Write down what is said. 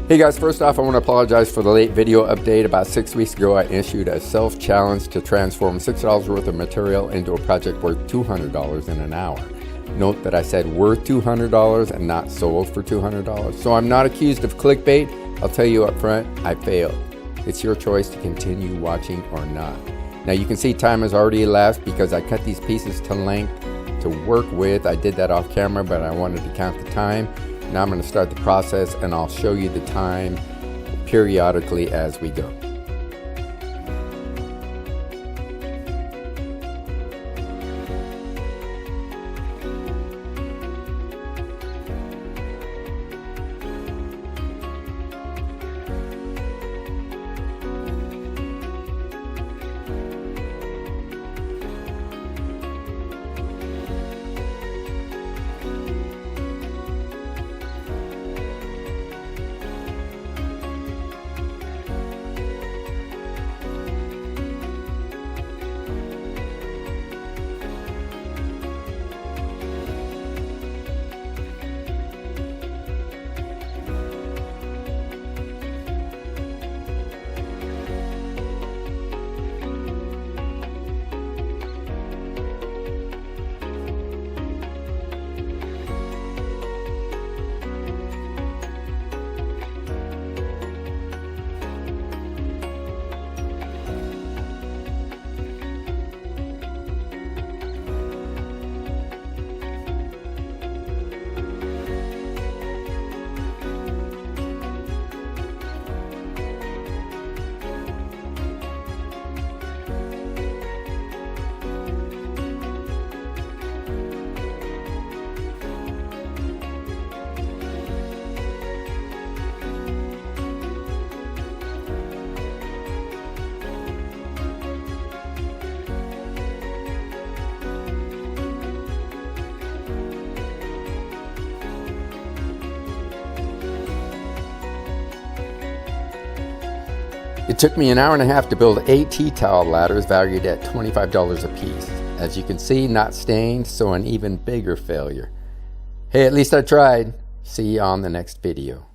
Hey guys, first off I want to apologize for the late video update. About 6 weeks ago I issued a self-challenge to transform $6 worth of material into a project worth $200 in an hour. Note that I said worth $200 and not sold for $200. So I'm not accused of clickbait. I'll tell you up front, I failed. It's your choice to continue watching or not. Now you can see time has already elapsed because I cut these pieces to length to work with. I did that off camera, but I wanted to count the time. Now I'm going to start the process and I'll show you the time periodically as we go. It took me an hour and a half to build 8 tea towel ladders valued at $25 a piece. As you can see, not stained, so an even bigger failure. Hey, at least I tried. See you on the next video.